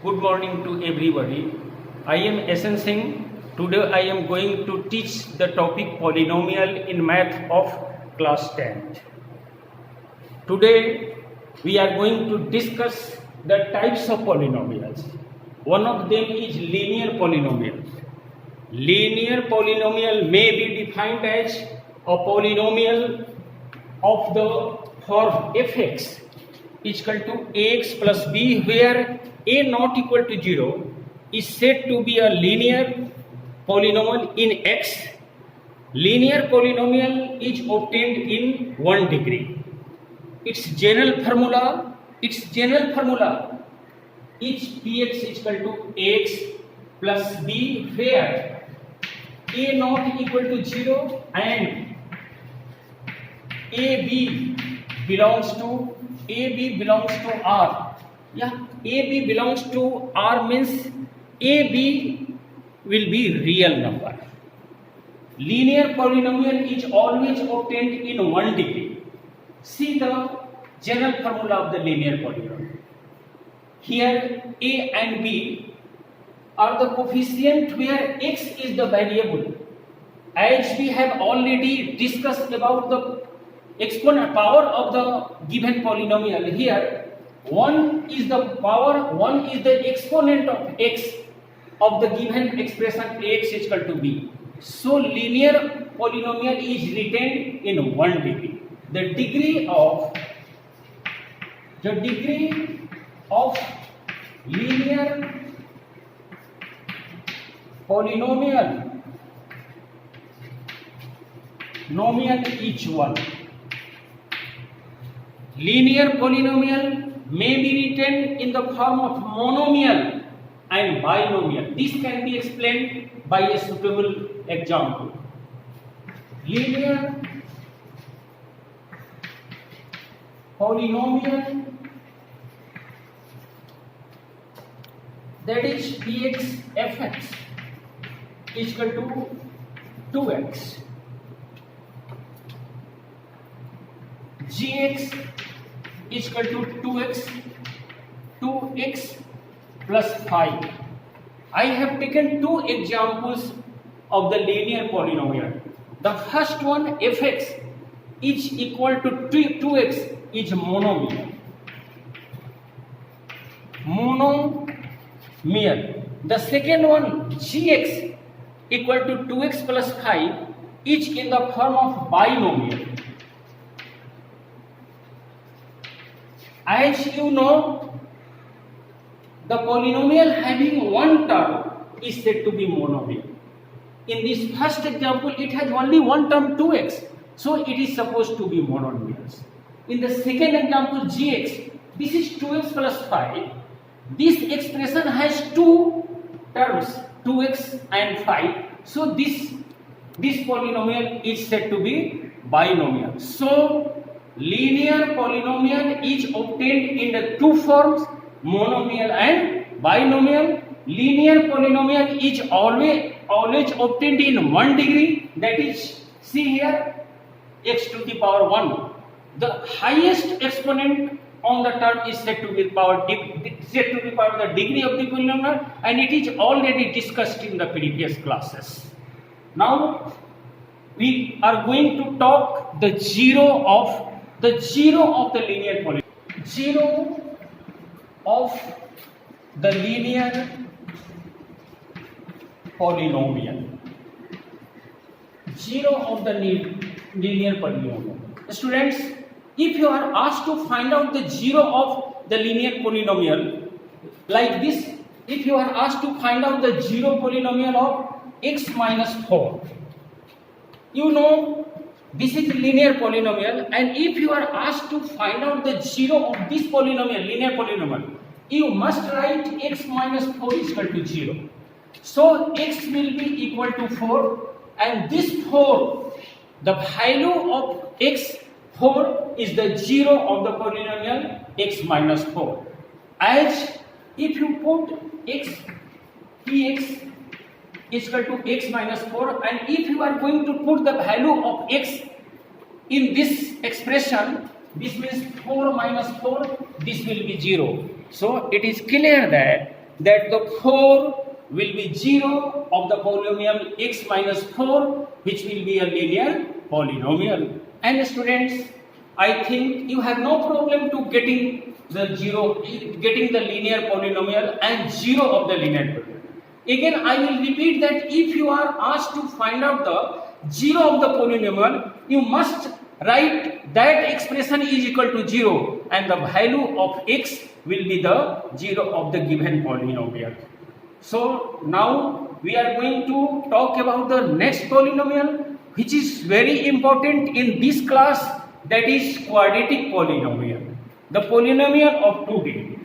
Good morning to everybody. I am SN Singh. Today I am going to teach the topic polynomial in math of class 10. Today we are going to discuss the types of polynomials. One of them is linear polynomials. Linear polynomial may be defined as a polynomial of the form fx is equal to ax plus b, where a not equal to 0 is said to be a linear polynomial in x. Linear polynomial is obtained in 1 degree. Its general formula is px is equal to ax plus b, where a not equal to 0 and AB belongs to R. AB belongs to R means AB will be real number. Linear polynomial is always obtained in 1 degree. See the general formula of the linear polynomial. Here A and B are the coefficient where x is the variable. As we have already discussed about the exponent power of the given polynomial, here 1 is the power, 1 is the exponent of x of the given expression ax is equal to b. So linear polynomial is written in 1 degree. The degree of linear polynomial each one. Linear polynomial may be written in the form of monomial and binomial. This can be explained by a suitable example. Linear polynomial, that is px fx is equal to 2x, gx is equal to 2x plus 5. I have taken 2 examples of the linear polynomial. The first one, fx is equal to 2x, is monomial. The second one, gx equal to 2x plus 5, is in the form of binomial. As you know, the polynomial having one term is said to be monomial. In this first example, it has only one term 2x, so it is supposed to be monomial. In the second example, gx, this is 2x plus 5. This expression has 2 terms, 2x and 5. So this polynomial is said to be binomial. So linear polynomial is obtained in the 2 forms, monomial and binomial. Linear polynomial is always obtained in 1 degree, that is, see here, x to the power 1. The highest exponent on the term is said to be the degree of the polynomial, and it is already discussed in the previous classes. Now we are going to talk the zero of the linear polynomial. Zero of the linear polynomial. Zero of the linear polynomial. Students, if you are asked to find out the zero of the linear polynomial like this, if you are asked to find out the zero polynomial of x minus 4, you know this is linear polynomial, and if you are asked to find out the zero of this polynomial, linear polynomial, you must write x minus 4 is equal to 0. So x will be equal to 4, and this 4, the value of x 4 is the zero of the polynomial x minus 4. As if you put px is equal to x minus 4, and if you are going to put the value of x in this expression, this means 4 minus 4, this will be 0. So it is clear that that the 4 will be 0 of the polynomial x minus 4, which will be a linear polynomial. And students, I think you have no problem to getting the linear polynomial and 0 of the linear polynomial. Again, I will repeat that if you are asked to find out the 0 of the polynomial, you must write that expression is equal to 0 and the value of x will be the 0 of the given polynomial. So now we are going to talk about the next polynomial, which is very important in this class, that is quadratic polynomial, the polynomial of 2 degree.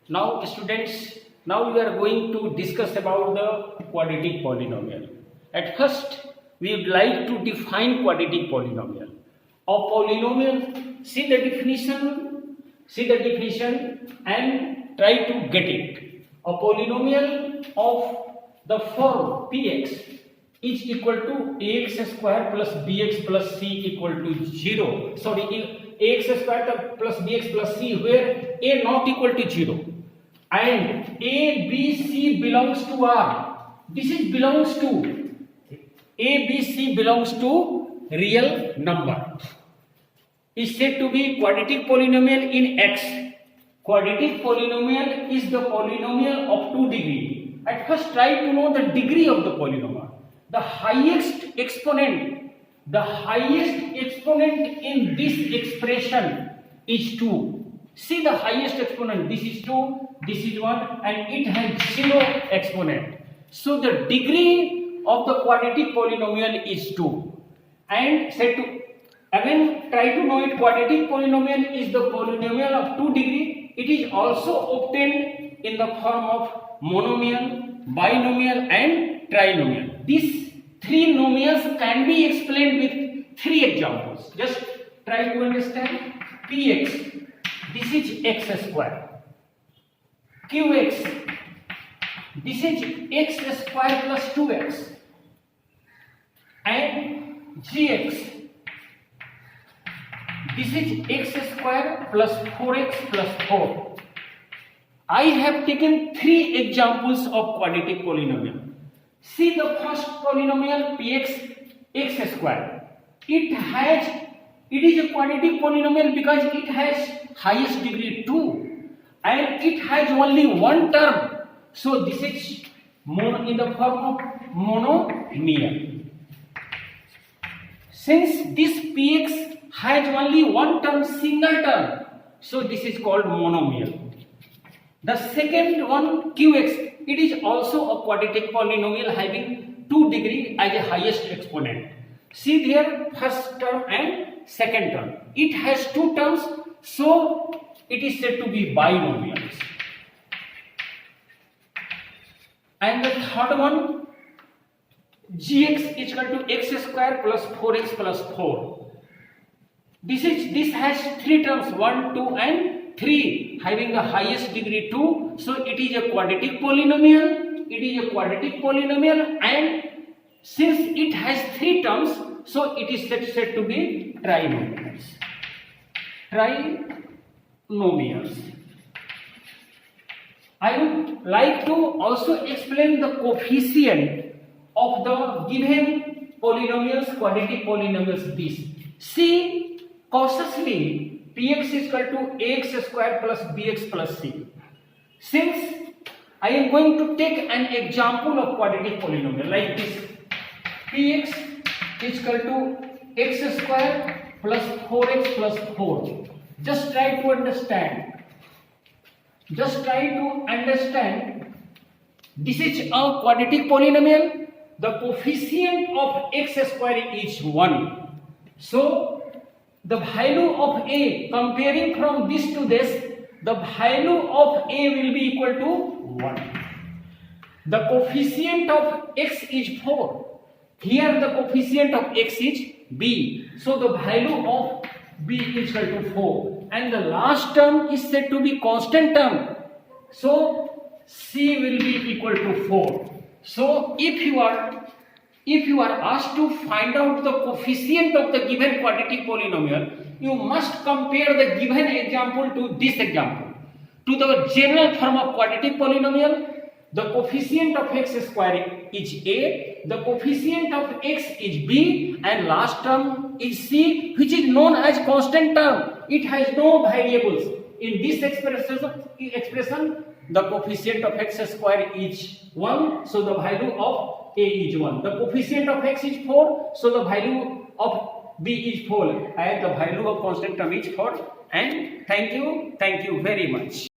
Now students, now we are going to discuss about the quadratic polynomial. At first, we would like to define quadratic polynomial. A polynomial, see the definition and try to get it. A polynomial of the form px is equal to ax square plus bx plus c equal to 0. Sorry, ax square plus bx plus c, where a not equal to 0 and a, b, c belongs to R. This is belongs to a, b, c belongs to real number. Is said to be quadratic polynomial in X. Quadratic polynomial is the polynomial of 2 degree. At first, try to know the degree of the polynomial. The highest exponent in this expression is 2. See the highest exponent, this is 2, this is 1, and it has 0 exponent. So the degree of the quadratic polynomial is 2. And said to again try to know it, quadratic polynomial is the polynomial of 2 degree. It is also obtained in the form of monomial, binomial and trinomial. These 3 nomials can be explained with 3 examples. Just try to understand. Px, this is x square. Qx, this is x square plus 2x. And gx, this is x square plus 4x plus 4. I have taken 3 examples of quadratic polynomial. See the first polynomial px, x square. It is a quadratic polynomial because it has highest degree 2 and it has only one term. So this is in the form of monomial. Since this px has only one term, single term, so this is called monomial. The second one, qx, it is also a quadratic polynomial having 2 degree as a highest exponent. See there, first term and second term. It has 2 terms, so it is said to be binomials. And the third one, gx is equal to x square plus 4x plus 4. This has 3 terms, 1, 2 and 3, having the highest degree 2. So it is a quadratic polynomial. And since it has 3 terms, so it is said to be trinomials. I would like to also explain the coefficient of the given polynomials, quadratic polynomials. This. See cautiously, px is equal to ax square plus bx plus c. Since I am going to take an example of quadratic polynomial like this, px is equal to x square plus 4x plus 4. Just try to understand. This is a quadratic polynomial. The coefficient of x square is 1. So the value of a, comparing from this to this, the value of a will be equal to 1. The coefficient of x is 4. Here the coefficient of x is b. So the value of b is equal to 4. And the last term is said to be constant term. So c will be equal to 4. So if you are asked to find out the coefficient of the given quadratic polynomial, you must compare the given example to this example. to the general form of quadratic polynomial. The coefficient of x square is a, the coefficient of x is b, and last term is c, which is known as constant term. It has no variables. In this expression, the coefficient of x square is 1, so the value of a is 1. The coefficient of x is 4, so the value of b is 4, and the value of constant term is 4. And thank you very much.